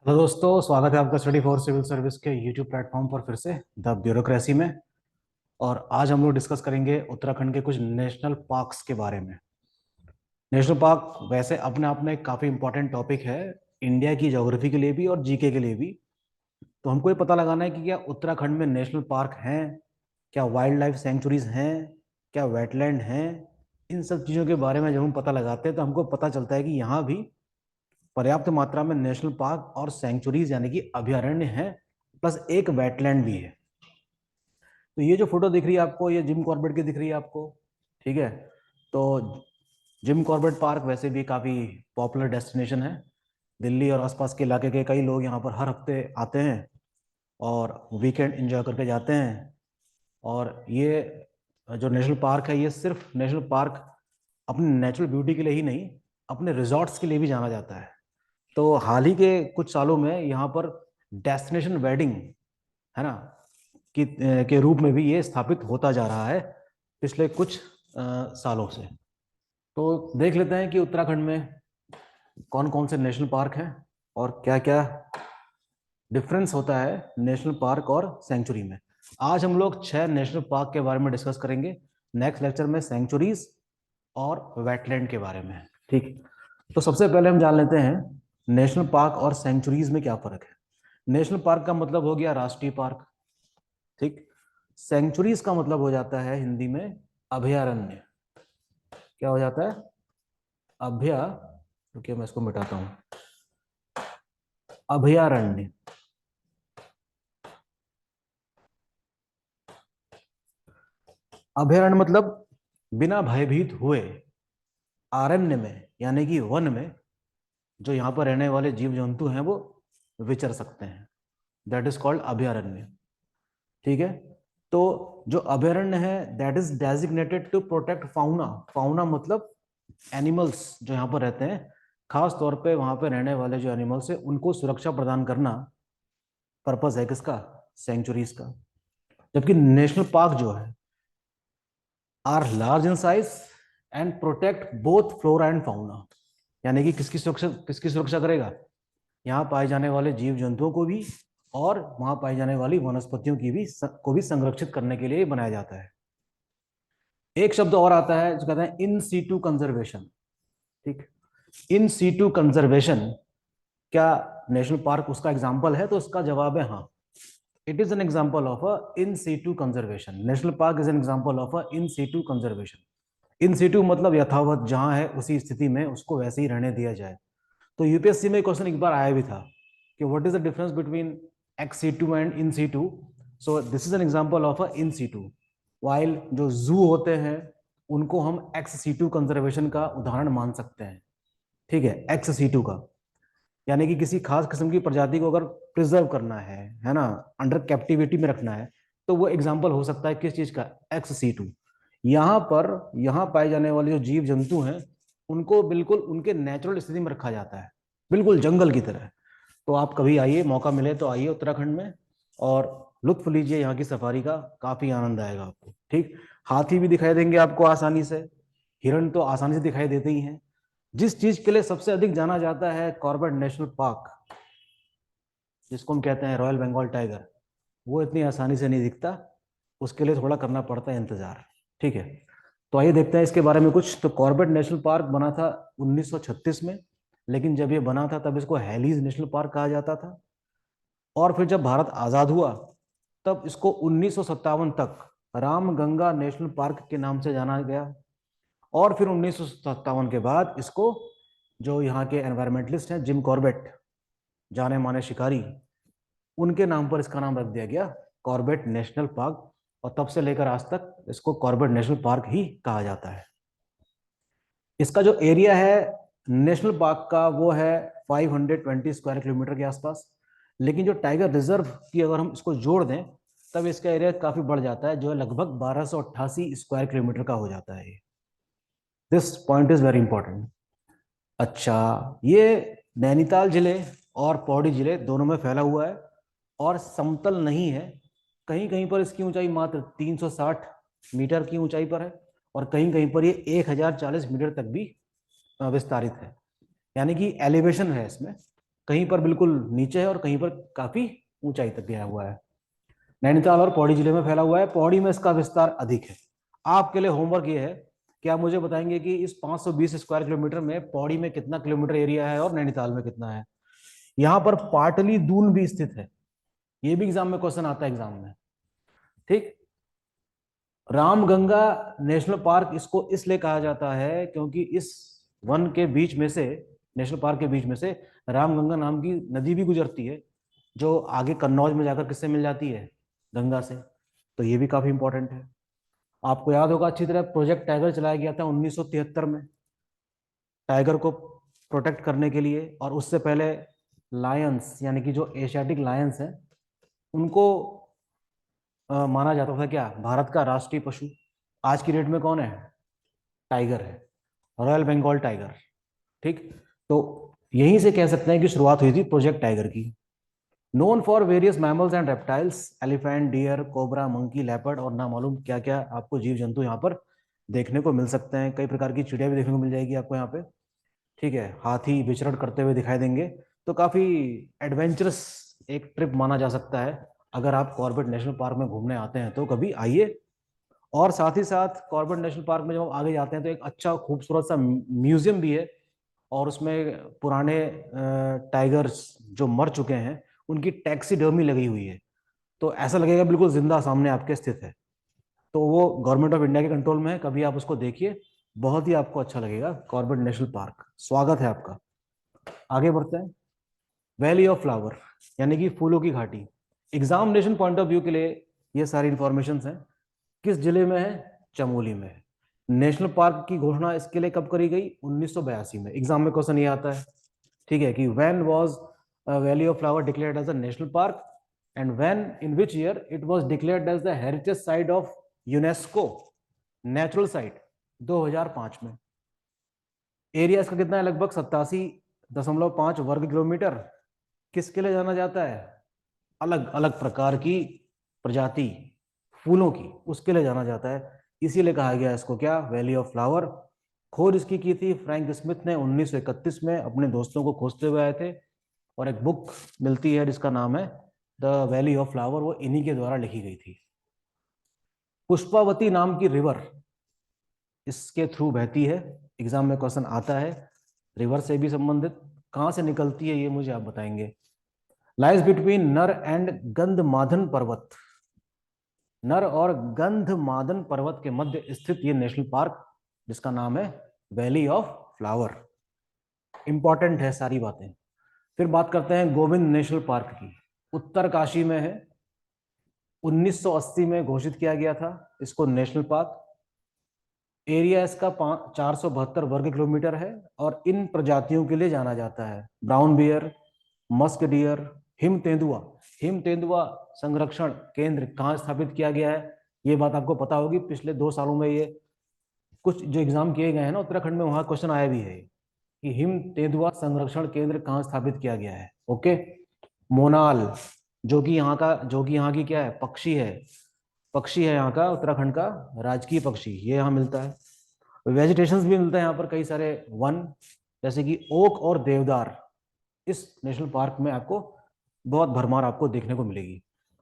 Hello दोस्तों, स्वागत है आपका स्टडी फॉर सिविल सर्विस के यूट्यूब प्लेटफॉर्म पर फिर से द ब्यूरोक्रेसी में। और आज हम लोग डिस्कस करेंगे उत्तराखंड के कुछ नेशनल पार्क्स के बारे में। नेशनल पार्क वैसे अपने आप में एक काफ़ी इंपॉर्टेंट टॉपिक है, इंडिया की ज्योग्राफी के लिए भी और जीके के लिए भी। तो हमको ये पता लगाना है कि क्या उत्तराखंड में नेशनल पार्क हैं, क्या वाइल्ड लाइफ सेंचुरीज हैं, क्या वेटलैंड हैं। इन सब चीज़ों के बारे में जब हम पता लगाते हैं तो हमको पता चलता है कि यहाँ भी पर्याप्त मात्रा में नेशनल पार्क और सेंचुरीज यानी कि अभयारण्य हैं, प्लस एक वेटलैंड भी है। तो ये जो फोटो दिख रही है आपको, ये जिम कॉर्बेट की दिख रही है आपको, ठीक है। तो जिम कॉर्बेट पार्क वैसे भी काफ़ी पॉपुलर डेस्टिनेशन है। दिल्ली और आसपास के इलाके के कई लोग यहाँ पर हर हफ्ते आते हैं और वीकेंड एंजॉय करके जाते हैं। और ये जो नेशनल पार्क है, ये सिर्फ नेशनल पार्क अपनी नेचुरल ब्यूटी के लिए ही नहीं, अपने रिजॉर्ट्स के लिए भी जाना जाता है। तो हाल ही के कुछ सालों में यहाँ पर डेस्टिनेशन वेडिंग, है ना, के रूप में भी ये स्थापित होता जा रहा है पिछले कुछ सालों से। तो देख लेते हैं कि उत्तराखंड में कौन कौन से नेशनल पार्क हैं और क्या क्या डिफरेंस होता है नेशनल पार्क और सेंचुरी में। आज हम लोग 6 नेशनल पार्क के बारे में डिस्कस करेंगे, नेक्स्ट लेक्चर में सेंचुरीज और वेटलैंड के बारे में। ठीक, तो सबसे पहले हम जान लेते हैं नेशनल पार्क और सेंचुरीज में क्या फर्क है। नेशनल पार्क का मतलब हो गया राष्ट्रीय पार्क, ठीक। सेंचुरीज का मतलब हो जाता है हिंदी में अभयारण्य। क्या हो जाता है? अभया, रुकिए मैं इसको मिटाता हूं, अभयारण्य। अभयारण्य मतलब बिना भयभीत हुए अरण्य में यानी कि वन में जो यहाँ पर रहने वाले जीव जंतु हैं वो विचर सकते हैं, दैट इज कॉल्ड अभयारण्य। ठीक है। तो जो अभयारण्य है that is designated to protect fauna. Fauna मतलब एनिमल्स जो यहाँ पर रहते हैं, खास तौर पे वहां पे रहने वाले जो एनिमल्स है उनको सुरक्षा प्रदान करना पर्पस है किसका? सेंचुरीज का। जबकि नेशनल पार्क जो है are large in size and protect both flora and fauna. यानी कि किसकी सुरक्षा करेगा? यहाँ पाए जाने वाले जीव जंतुओं को भी और वहां पाई जाने वाली वनस्पतियों की भी को भी संरक्षित करने के लिए बनाया जाता है। एक शब्द और आता है जो कहते हैं इन सीटू कंजर्वेशन। ठीक, इन सीटू कंजर्वेशन क्या नेशनल पार्क उसका एग्जाम्पल है? तो उसका जवाब है हाँ, it is an example of a in situ conservation. National park is an example of a in situ conservation. In situ मतलब यथावत जहां है उसी स्थिति में उसको वैसे ही रहने दिया जाए। तो यूपीएससी में क्वेश्चन एक बार आया भी था कि what is the difference between ex situ and in situ. So this is an example of a in situ. While जो जू होते हैं उनको हम एक्स सीटू कंजर्वेशन का उदाहरण मान सकते हैं। ठीक है, एक्स सीटू का यानी कि किसी खास किस्म की प्रजाति को अगर प्रिजर्व करना है ना, अंडर कैप्टिविटी में रखना है, तो वो एग्जाम्पल हो सकता है किस चीज का? Ex situ. यहाँ पर यहाँ पाए जाने वाले जो जीव जंतु हैं उनको बिल्कुल उनके नेचुरल स्थिति में रखा जाता है, बिल्कुल जंगल की तरह। तो आप कभी आइए, मौका मिले तो आइए उत्तराखंड में और लुत्फ लीजिए यहाँ की सफारी का, काफी आनंद आएगा आपको। ठीक, हाथी भी दिखाई देंगे आपको आसानी से, हिरण तो आसानी से दिखाई देते ही हैं। जिस चीज के लिए सबसे अधिक जाना जाता है कॉर्बेट नेशनल पार्क, जिसको हम कहते हैं रॉयल बंगाल टाइगर, वो इतनी आसानी से नहीं दिखता, उसके लिए थोड़ा करना पड़ता है इंतजार। ठीक है, तो आइए देखते हैं इसके बारे में कुछ। तो कॉर्बेट नेशनल पार्क बना था 1936 में, लेकिन जब ये बना था तब इसको हैलीज नेशनल पार्क कहा जाता था। और फिर जब भारत आजाद हुआ तब इसको 1957 तक रामगंगा नेशनल पार्क के नाम से जाना गया। और फिर 1957 के बाद इसको जो यहाँ के एनवायरमेंटलिस्ट हैं जिम कॉर्बेट, जाने माने शिकारी, उनके नाम पर इसका नाम रख दिया गया कॉर्बेट नेशनल पार्क। और तब से लेकर आज तक इसको कॉर्बेट नेशनल पार्क ही कहा जाता है। इसका जो एरिया है नेशनल पार्क का वो है 520 स्क्वायर किलोमीटर के आसपास। लेकिन जो टाइगर रिजर्व की अगर हम इसको जोड़ दें तब इसका एरिया काफी बढ़ जाता है, जो है लगभग 1288 स्क्वायर किलोमीटर का हो जाता है। This point is very important. अच्छा, ये नैनीताल जिले और पौड़ी जिले दोनों में फैला हुआ है और समतल नहीं है। कहीं कहीं पर इसकी ऊंचाई मात्र 360 मीटर की ऊंचाई पर है और कहीं कहीं पर ये 1040 मीटर तक भी विस्तारित है। यानी कि एलिवेशन है इसमें, कहीं पर बिल्कुल नीचे है और कहीं पर काफी ऊंचाई तक गया हुआ है। नैनीताल और पौड़ी जिले में फैला हुआ है। पौड़ी में इसका विस्तार अधिक है। आपके लिए होमवर्क ये है कि आप मुझे बताएंगे कि इस 520 स्क्वायर किलोमीटर में पौड़ी में कितना किलोमीटर एरिया है और नैनीताल में कितना है। यहाँ पर पाटली दून भी स्थित है। ये भी एग्जाम में क्वेश्चन आता है एग्जाम में। ठीक। रामगंगा नेशनल पार्क इसको इसलिए कहा जाता है क्योंकि इस वन के बीच में से, नेशनल पार्क के बीच में से रामगंगा नाम की नदी भी गुजरती है, जो आगे कन्नौज में जाकर किससे मिल जाती है, गंगा से। तो ये भी काफी इंपॉर्टेंट है। आपको याद होगा अच्छी तरह, प्रोजेक्ट टाइगर चलाया गया था 1973 में, टाइगर को प्रोटेक्ट करने के लिए। और उससे पहले लायंस, यानी कि जो एशियाटिक लायंस है, उनको माना जाता था क्या, भारत का राष्ट्रीय पशु। आज की डेट में कौन है, टाइगर है, रॉयल बंगाल टाइगर। ठीक। तो यहीं से कह सकते हैं कि शुरुआत हुई थी प्रोजेक्ट टाइगर की। Known for various mammals and reptiles, elephant, deer, cobra, monkey, leopard और ना मालूम क्या क्या आपको जीव जंतु यहाँ पर देखने को मिल सकते हैं। कई प्रकार की चिड़िया भी देखने को मिल जाएगी आपको यहाँ पे। ठीक है, हाथी विचरण करते हुए दिखाई देंगे। तो काफी एडवेंचरस एक ट्रिप माना जा सकता है। अगर आप कॉर्बेट नेशनल पार्क में घूमने आते हैं तो कभी आइए। और साथ ही साथ कॉर्बेट नेशनल पार्क में जब हम आगे जाते हैं तो एक अच्छा खूबसूरत सा म्यूजियम भी है। और उसमें पुराने टाइगर्स जो मर चुके हैं उनकी टैक्सीडर्मी लगी हुई है। तो ऐसा लगेगा बिल्कुल जिंदा सामने आपके स्थित है। तो वो गवर्नमेंट ऑफ इंडिया के कंट्रोल में है, कभी आप उसको देखिए, बहुत ही आपको अच्छा लगेगा। कॉर्बेट नेशनल पार्क, स्वागत है आपका। आगे बढ़ते हैं। वैली ऑफ फ्लावर, यानी कि फूलों की घाटी। एग्जामिनेशन पॉइंट ऑफ व्यू के लिए ये सारी इंफॉर्मेशन है। किस जिले में है, चमोली में है। नेशनल पार्क की घोषणा इसके लिए कब करी गई, 1982 में। एग्जाम में क्वेश्चन ये आता है। ठीक है, कि when was valley of flower declared as a national park and when in which year it was declared as the heritage site of UNESCO natural site, 2005 में। एरिया इसका कितना है, लगभग 87.5 वर्ग किलोमीटर। किसके लिए जाना जाता है, अलग अलग प्रकार की प्रजाति फूलों की, उसके लिए जाना जाता है। इसीलिए कहा गया इसको क्या, वैली ऑफ फ्लावर। खोज इसकी की थी फ्रैंक स्मिथ ने 1931 में, अपने दोस्तों को खोजते हुए आए थे। और एक बुक मिलती है जिसका नाम है द वैली ऑफ फ्लावर, वो इन्हीं के द्वारा लिखी गई थी। पुष्पावती नाम की रिवर इसके थ्रू बहती है। एग्जाम में क्वेश्चन आता है रिवर से भी संबंधित। कहां से निकलती है ये मुझे आप बताएंगे। लाइज बिटवीन नर एंड गंधमादन पर्वत, नर और गंधमादन पर्वत के मध्य स्थित ये नेशनल पार्क, जिसका नाम है वैली ऑफ फ्लावर। इंपॉर्टेंट है सारी बातें। फिर बात करते हैं गोविंद नेशनल पार्क की। उत्तरकाशी में है। 1980 में घोषित किया गया था इसको नेशनल पार्क। एरिया इसका 472 वर्ग किलोमीटर है। और इन प्रजातियों के लिए जाना जाता है brown bear, musk deer, him तेंदुआ। हिम तेंदुआ संरक्षण केंद्र कहाँ स्थापित किया गया है, ये बात आपको पता होगी। पिछले 2 सालों में ये कुछ जो एग्जाम किए गए हैं ना उत्तराखंड में, वहां क्वेश्चन आया भी है कि हिम तेंदुआ संरक्षण केंद्र कहाँ स्थापित किया गया है। ओके। मोनाल, जो कि यहाँ की क्या है, पक्षी है। पक्षी है यहाँ का, उत्तराखंड का राजकीय पक्षी, ये यहाँ मिलता है। वेजिटेशंस भी मिलता है यहाँ पर, कई सारे वन, जैसे कि ओक और देवदार इस नेशनल पार्क में आपको बहुत भरमार आपको देखने को मिलेगी।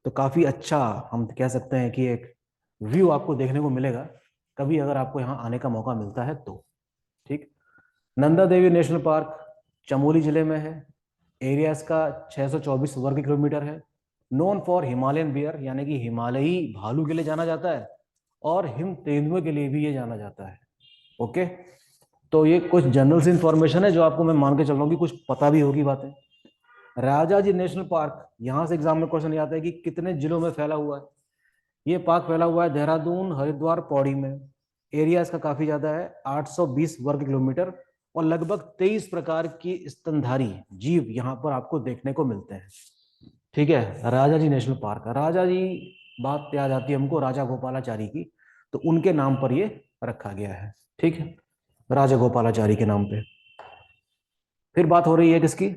तो काफी अच्छा हम कह सकते हैं कि एक व्यू आपको देखने को मिलेगा कभी अगर आपको यहाँ आने का मौका मिलता है तो। ठीक। नंदा देवी नेशनल पार्क चमोली जिले में है। एरिया इसका 624 वर्ग किलोमीटर है। नोन फॉर हिमालयन बियर, यानी कि हिमालयी भालू के लिए जाना जाता है। और हिम तेंदुए के लिए भी ये जाना जाता है। ओके। तो ये कुछ जनरल सी इंफॉर्मेशन है जो आपको मैं मान के चल रहा हूँ कि कुछ पता भी होगी बातें। राजा जी नेशनल पार्क, यहां से एग्जाम में क्वेश्चन आता है कि कितने जिलों में फैला हुआ है। ये पार्क फैला हुआ है देहरादून, हरिद्वार, पौड़ी में। एरिया इसका काफी ज्यादा है, 820 वर्ग किलोमीटर। और लगभग 23 प्रकार की स्तनधारी जीव यहाँ पर आपको देखने को मिलते हैं। ठीक है, राजा जी नेशनल पार्क। राजा जी बात याद आती है हमको राजा गोपालाचारी की, तो उनके नाम पर ये रखा गया है। ठीक है, राजा गोपालाचारी के नाम पे। फिर बात हो रही है किसकी,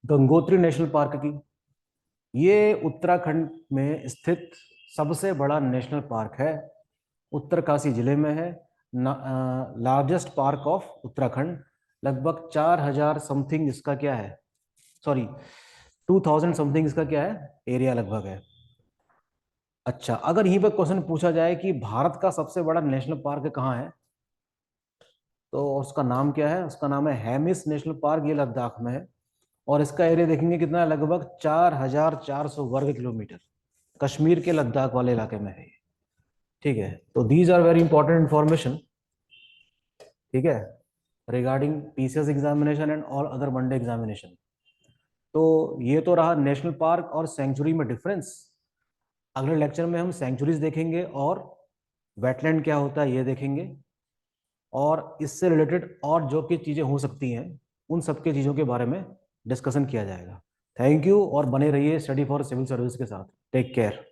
गंगोत्री नेशनल पार्क की। ये उत्तराखंड में स्थित सबसे बड़ा नेशनल पार्क है। उत्तरकाशी जिले में है। Largest park of Uttarakhand. लगभग 4000 समथिंग इसका क्या है, सॉरी 2000 समथिंग इसका क्या है एरिया लगभग है। अच्छा, अगर यहीं पे क्वेश्चन पूछा जाए कि भारत का सबसे बड़ा नेशनल पार्क कहाँ है, तो उसका नाम क्या है? उसका नाम है हेमिस नेशनल पार्क, ये लद्दाख में है। और इसका एरिया देखेंगे कितना है, लगभग 4400 वर्ग किलोमीटर, कश्मीर के लद्दाख वाले इलाके में है ये। ठीक है, तो these are very important information, ठीक है, regarding PCS examination and all other one day examination. तो ये तो रहा नेशनल पार्क और सेंचुरी में डिफरेंस। अगले लेक्चर में हम सेंचुरीज देखेंगे और वेटलैंड क्या होता है ये देखेंगे, और इससे रिलेटेड और जो की चीजें हो सकती हैं उन सब के चीजों के बारे में डिस्कशन किया जाएगा। थैंक यू, और बने रहिए स्टडी फॉर सिविल सर्विस के साथ। Take care.